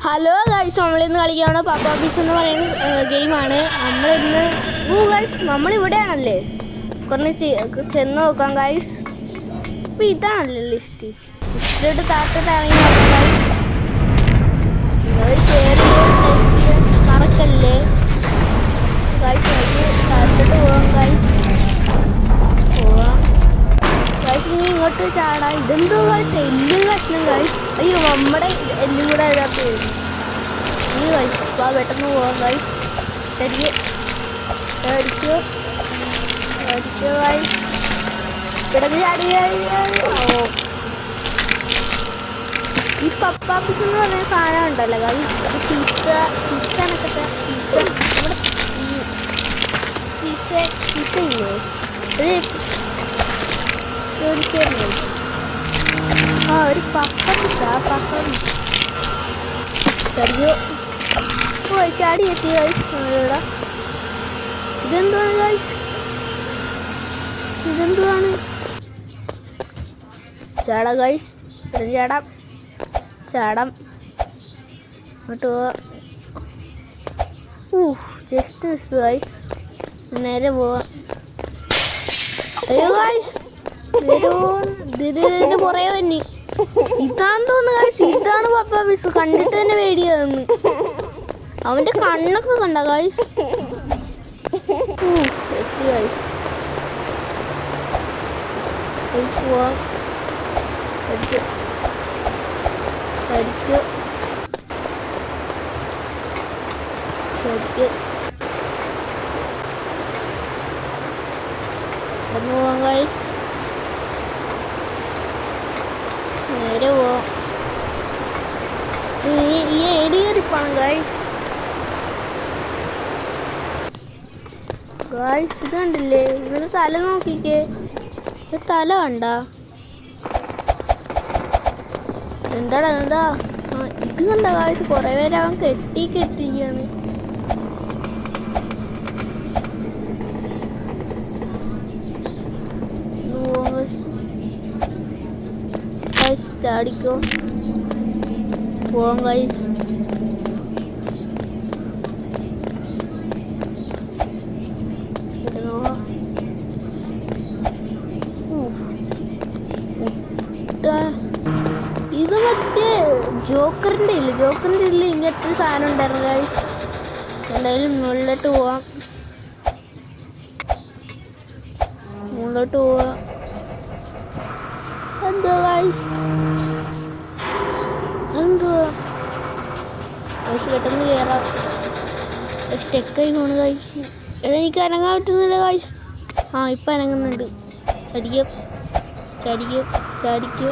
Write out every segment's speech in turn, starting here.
Hello guys, നമ്മളിന്ന് കളിക്കുകയാണ് പപ്പ piece എന്ന് പറയുന്ന ഗെയിമാണ്. നമ്മളിവിടെയാണല്ലേ, കുറച്ച് ചെന്ന് നോക്കാം ഗൈസ്. ഇപ്പം ഇതാണല്ലേ ലിസ്റ്റിലോട്ട് താത്തിട്ട് ഇറങ്ങി നോക്കാം ഗൈസ്. നിങ്ങൾ ഷെയർ ചെയ്യാൻ മറക്കല്ലേ ഗൈസ്. നമുക്ക് താത്തിട്ട് പോകാം ഗൈസ്. ഇനി ഇങ്ങോട്ട് ചാടാം. ഇതെന്തോ ഗൈസ്, എല്ലും കഷ്ണം ഗൈസ്. അയ്യോ, നമ്മുടെ എല്ലും കൂടെ അതിനകത്ത് വരും. ഈ ഗൈസ് പെട്ടെന്ന് പോവാം ഗൈസ്. അടിക്കോ ഗൈസ്, കിടന്ന് ചാടി. ഈ പപ്പാപ്പിസ് എന്ന് പറയുന്ന സാധനം ഉണ്ടല്ലോ ഗൈസ്, അത് പിസ്സ കണക്കത്തെ പിസ്സ ഇല്ലേ, ഒരു പപ്പപ്പിസ്. ചടിയോ ചാടി എത്തി ഗൈസ്. നമ്മളിവിടെ ഇതെന്തുവാണ് ചാടാ ഗൈസ്. ചാടാം ഇങ്ങോട്ട് പോവാ. Just miss guys. നേരെ പോവാ. അയ്യോ ഗൈസ്, ഇതിന് പുറകെ തന്നെ. ഇതാന്ന് തോന്നുന്നു ഗൈസ്, ഇതാണ് പപ്പാപ്പിസ്. കണ്ടിട്ട് തന്നെ പേടിയാന്ന്. അവന്റെ കണ്ണൊക്കെ കണ്ട ഗൈസ്. എത്തി ഗൈസ്. പോവാം. പോവാം ഗൈസ്. നേരെ പോവാം. ഈ ഏടിയറിപ്പാണ് ഗൈസ്. ഇത് കണ്ടില്ലേ, ഇവന് തല നോക്കിക്കേ. തല കണ്ട എന്താ ഇത് കണ്ട ഗൈസ്. കുറെ പേര് അവൻ കെട്ടിയിരിക്കുകയാണ്. ചാടിക്കോ, പോവാം ഗൈസ്. ഇത് മറ്റേ ജോക്കറിൻ്റെ ഇല്ല ഇങ്ങനത്തെ സാധനം ഉണ്ടായിരുന്നു ഗൈസ്. എന്തായാലും മുകളിലോട്ട് പോവാം. എന്തോ ഗൈസ്, പെട്ടെന്ന് കയറാം. സ്റ്റെക്കായി പോണ് ഗൈസ്. എനിക്ക് അനങ്ങാൻ പറ്റുന്നില്ല ഗൈസ്. ഇപ്പം അനങ്ങുന്നുണ്ട്. ചാടിക്കോ.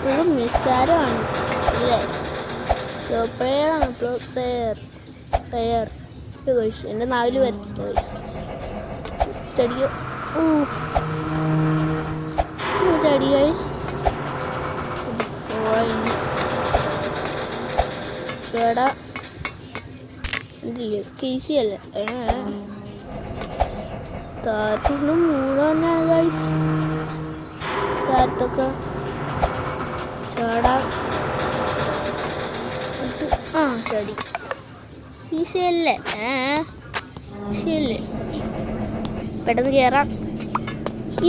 ഇത് നിസ്സാരമാണ് അല്ലേ. Player guys. എൻ്റെ നാവില് വരട്ടെ ഗൈസ്. ചാടി ഗൈസ്. കേസി അല്ലേ, താരത്തിൻ്റെ മൂടാണ് ഗൈസ്. താരത്തൊക്കെ ചാടാം. ചാടി. ഈസിയല്ലേ, പെട്ടെന്ന് കയറാം.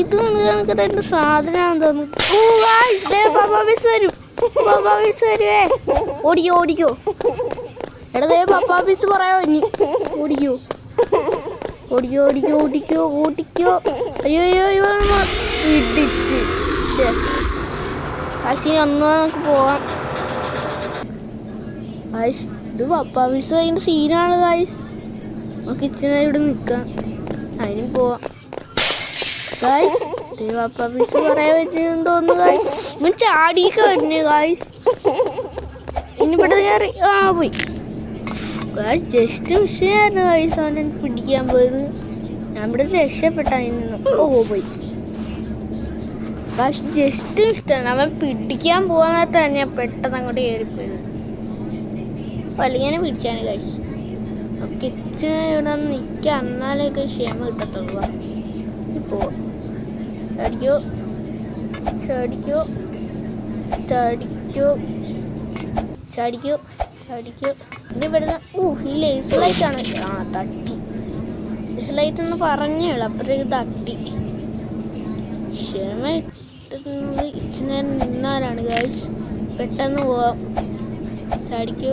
ഇത് നമുക്ക് എന്ത് സാധനമാണെന്ന് തോന്നുന്നു. പപ്പാപ്പിസ് വരുവേ. ഓടിക്കോ. എടാ പപ്പാപ്പിസ് പറയാ ഇനി. ഓടിക്കോ. അയ്യോ ഇടിച്ച്. പക്ഷേ നമുക്ക് പോവാം ഗൈസ്. ഇത് പപ്പാപ്പിസ് അതിൻ്റെ സീനാണ് ഗൈസ്. നമുക്ക് ഇച്ചിരി ഇവിടെ നിൽക്കാം, അതിനും പോവാം ഗൈസ്. പപ്പാപ്പിസ് പറയാൻ പറ്റുമെന്ന് തോന്നുന്നു ഗൈസ്. ഇവൻ ചാടിയൊക്കെ വരുന്നു ഗൈസ്. ഇനി പെട്ടെന്ന് കയറി പോയി ഗൈസ്. Just മിസ്സായിരുന്നു guys. അവനെ പിടിക്കാൻ പോയത്. ഞാൻ ഇവിടെ രക്ഷപ്പെട്ട അതിൽ നിന്ന്. പോയി ഗൈസ്. ജസ്റ്റ് മിസ്സാണ്. അവൻ പിടിക്കാൻ പോകാൻ തന്നെ പെട്ടെന്ന് അങ്ങോട്ട് കയറിപ്പോയത്. അല്ലെങ്കിൽ പിടിച്ചാണ് ഗൈസ്. കിച്ചൺ ഇവിടെ നിൽക്കുക, എന്നാലൊക്കെ ക്ഷമ കിട്ടത്തുള്ളൂ. പോവാം. ചാടിക്കോ ചാടിക്കോ ചാടിക്കോ ചാടിക്കോ. ഇനി വരുന്ന ഈ ലേസ് ലൈറ്റാണ്. തട്ടി. ലേസ് ലൈറ്റ് എന്ന് പറഞ്ഞേളൂ, അപ്പോഴത്തേക്ക് തട്ടി. ക്ഷമ ഇട്ടുന്നത് ഇച്ചിരി നേരം നിന്നാലാണ് ഗൈസ്. പെട്ടെന്ന് പോവാം. ചാടിക്കോ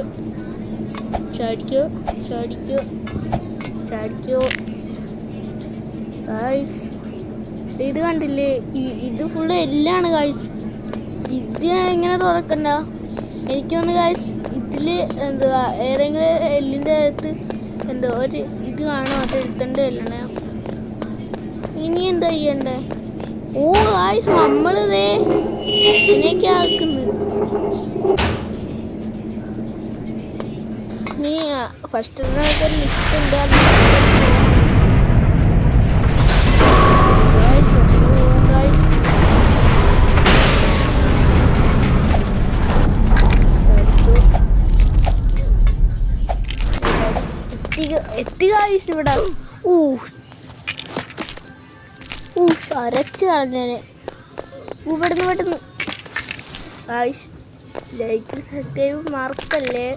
ചാടിക്കോ ചാടിക്കോ ചാടിക്കോ ഗൈസ്. ഇത് കണ്ടില്ലേ, ഇത് ഫുള്ള് എല്ലാണ് ഗൈസ്. ഇത് എങ്ങനെ തുറക്കണ്ട? എനിക്കൊന്ന് ഗൈസ് ഇതിൽ എന്തുവാ ഏതെങ്കിലും എല്ലിൻ്റെ അകത്ത് എന്തോ ഒരു ഇത് കാണും, അത് എടുത്തേണ്ട എല്ലണേ. ഇനി എന്താ ചെയ്യണ്ടേ? ഗൈസ് നമ്മളിതേ ഇതിനൊക്കെ ആക്കുന്നു. നീ ഫസ്റ്റ് ഒരു ലിസ്റ്റ് ഉണ്ട്. എത്തി ഗൈസ് ഇവിടെ. അരച്ച് കളഞ്ഞേനെ. ഇവിടുന്ന് പെട്ടെന്ന് ഗൈസ് ലൈക്ക് സബ്സ്ക്രൈബ് മറക്കല്ലേ.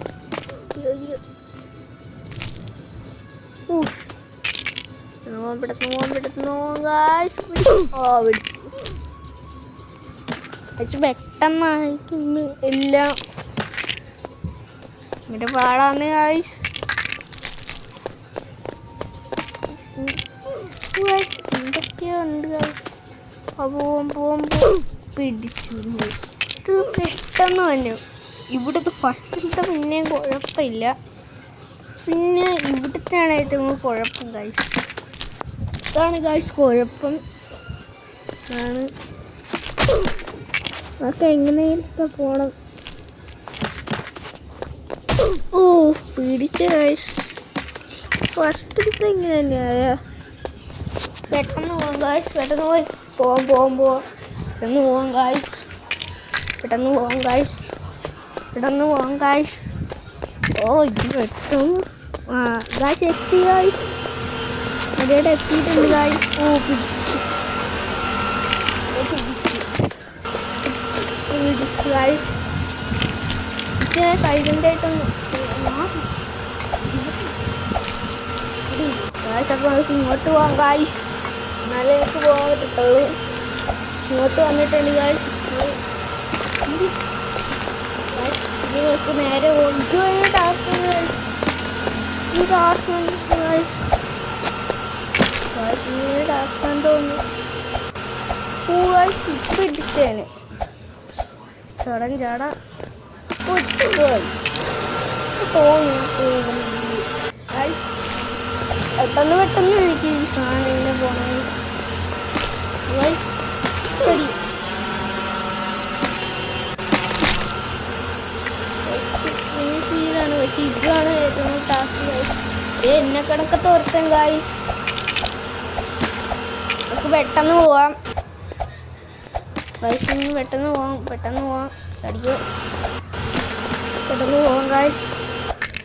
പെട്ടെന്ന് പെട്ടെന്ന് എല്ലാം ഇവിടെ പാടാന്ന് ഗൈസ്. എന്തൊക്കെയുണ്ട് ഗൈസ്. പോകുമ്പോൾ പിടിച്ചു ഇത് പെട്ടെന്ന് തന്നെ. ഇവിടുത്തെ ഫസ്റ്റിലത്തെ പിന്നെയും കുഴപ്പമില്ല, പിന്നെ ഇവിടുത്തെയാണ് ഏറ്റവും കുഴപ്പം ഗൈസ്. ഇതാണ് ഗൈസ് കുഴപ്പം ആണ്. അതൊക്കെ എങ്ങനെയൊക്കെ പോണം. പിടിച്ച ഗൈസ്. ഫസ്റ്റിലത്തെ ഇങ്ങനെ തന്നെയായ. പെട്ടെന്ന് പോകാം ഗൈസ്. പെട്ടെന്ന് പോവാം പെട്ടെന്ന് പോകാം ഗൈസ്. പെട്ടെന്ന് പോകാം ഗൈസ്. ഇത് പെട്ടെന്ന് ഗൈസ് എത്തി ഗൈസ്. അതേടെ എത്തിയിട്ടുണ്ട് ഗൈസ്. പിടിച്ചു ഗൈസ്. സൈലൻ്റായിട്ടൊന്ന് ഗൈസ്. അപ്പോൾ നമുക്ക് ഇങ്ങോട്ട് പോകാം ഗൈസ്. എന്നാലേ എനിക്ക് പോകാൻ പറ്റത്തുള്ളൂ. ഇങ്ങോട്ട് വന്നിട്ടുണ്ട് ഗൈസ്. നിങ്ങൾക്ക് നേരെ ടാസ്ക് ടാസ്കാന്ന് തോന്നുന്നു. ഇപ്പം ഇടിച്ചേനെ. ചടൻ ചാട പെട്ടെന്ന് എനിക്ക് ഈ സാധനം ഇങ്ങനെ പോകണം. ശരി ഫീലാണ്. പക്ഷെ ഇതാണ് ഏറ്റവും ടാസ്ക്. എന്നെ കിടക്കത്തെ ഒരുത്തൻ ഗൈസ്. നമുക്ക് പെട്ടെന്ന് പോവാം ഗൈസ്. പെട്ടെന്ന് പോവാം. ചടിക്കോ. പെട്ടെന്ന് പോവാം ഗൈസ്.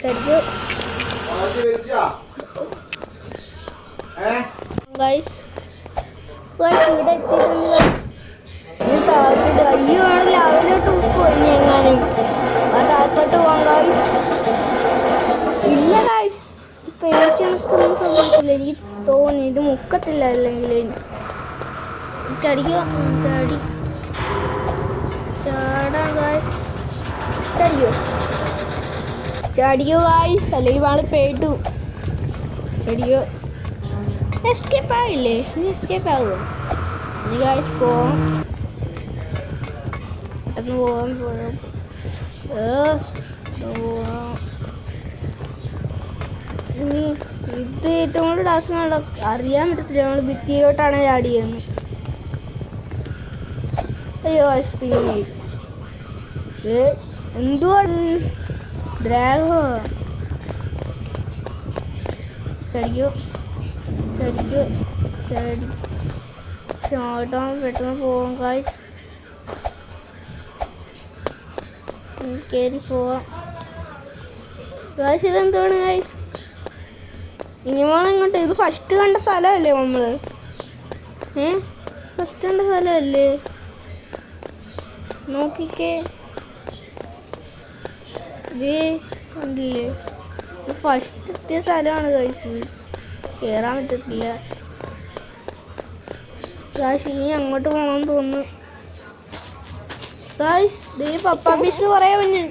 ചടിക്കോ ഗൈസ്. ഇവിടെ എത്തിയിട്ടുണ്ട് ഗൈസ്. അയ്യോ ആണ് ലാവിലോട്ട് പോയി എങ്ങാനും. ആ താഴത്തോട്ട് പോവാം ഗൈസ്. ഇല്ല ഗൈസ്, പേടിച്ച് എനിക്കൊന്നും സംഭവിച്ചില്ല. എനിക്ക് തോന്നി ഇത് മുക്കത്തില്ല. അല്ലെങ്കിൽ ചടിക്കോ. ചാടാം ഗൈസ്. ചടിയോ ഗൈസ്. അല്ലെങ്കിൽ വാള് പേട്ടു. ചടിയോ. എസ്കേപ്പ് ആയില്ലേ? ഇനി എസ്കേപ്പ് ആകുമോ? ഇനി ഗൈസ് പോവാം. പെട്ടെന്ന് പോവാൻ ഇനി ഇത് ഏറ്റവും കൂടുതൽ ടാസ്ക് അറിയാൻ പറ്റത്തില്ല. നമ്മൾ ഭിത്തിയിലോട്ടാണ് ചാടിയെന്ന്. അയ്യോ സ്പീഡ്. എന്തുവാണ് ഡ്രാഗോ. ചടിക്കോ. ചാടാൻ പെട്ടെന്ന് പോവാം ഗൈസ്. കയറി പോവാം ഗൈസ്. ഇതെന്താണ് ഗൈസ്? ഇനി ഇങ്ങോട്ട്. ഇത് ഫസ്റ്റ് കണ്ട സ്ഥലമല്ലേ നമ്മള്? ഫസ്റ്റ് കണ്ട സ്ഥലമല്ലേ? നോക്കിക്കേ, ഇതേ കണ്ടില്ലേ, ഫസ്റ്റ് എത്തിയ സ്ഥലമാണ് ഗൈസ്. കയറാൻ പറ്റത്തില്ല ഗൈസ്. ഇനി അങ്ങോട്ട് പോകണമെന്ന് തോന്നുന്നു ഗൈസ്. ദേ പപ്പ പീസ് പറയാൻ പറ്റു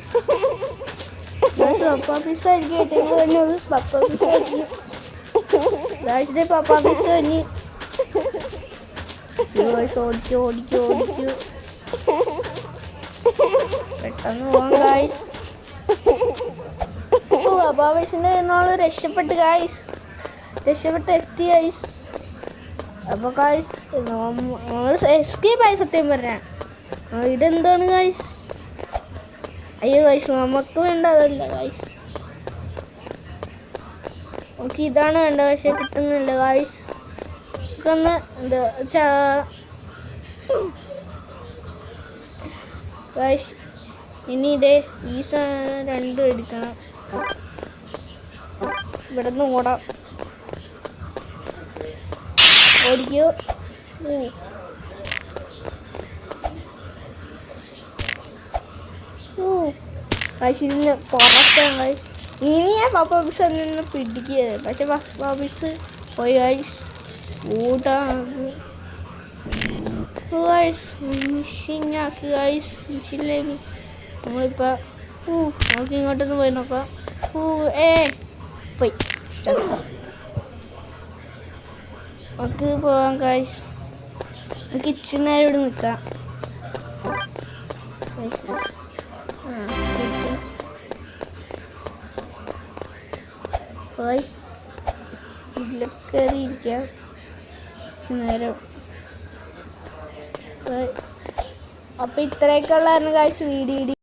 ഗൈസ്. പപ്പ പീസ് ആയിരിക്കും ഏറ്റവും കഴിഞ്ഞത്. പപ്പ പീസ് ആയിരിക്കും ഗൈസ്. ദേ പപ്പ പീസ് കഴിഞ്ഞ് ഓടിക്കൂ ഓടിക്കൂ ഓടിക്കൂ, പെട്ടെന്ന് പോവാം ഗൈസ്. പപ്പ പീസിന്റെ നമ്മൾ രക്ഷപ്പെട്ട് ഗൈസ്, രക്ഷപ്പെട്ട് എത്തി ഗൈസ്. അപ്പോൾ ഗൈസ് നമ്മൾ എസ്കേപ്പ് ആയി സത്യം പറഞ്ഞാൽ. ഇതെന്താണ് ഗൈസ്? അയ്യോ ഗൈസ്, നമുക്ക് വേണ്ട അതല്ല ഗൈസ്. ഓക്കെ, ഇതാണ് വേണ്ട, പക്ഷെ കിട്ടുന്നില്ല ഗൈസ്. ഒന്ന് എന്താ ഗൈസ്, ഇനി ഇതേ ഈ രണ്ടും എടുക്കണം. ഇവിടെ നിന്ന് ഓടാം, ഓടിക്കോ. ഇതിന് പുറത്താണ് ഗൈസ്. ഇനി ഞാൻ പപ്പ പീസ് തന്നെ പിടിക്കുക, പക്ഷെ പപ്പ പീസ് പോയി ഗൈസ്. ഓടാണ് ഗൈസ്, മിഷീനാക്കി ഗൈസ്. മിഷീനിലേക്ക് നമ്മളിപ്പോൾ നമുക്ക് ഇങ്ങോട്ടൊന്ന് പോയി നോക്കാം. പോയി നമുക്ക് പോവാം ഗൈസ്. നമുക്ക് ഇച്ചിരി നേരം ഇവിടെ നിൽക്കാം. കയറിയിരിക്കാം ഇച്ചിരി നേരം. അപ്പോൾ ഇത്രയൊക്കെ ഉള്ളായിരുന്നു ഗൈസ് വീഡിയോ.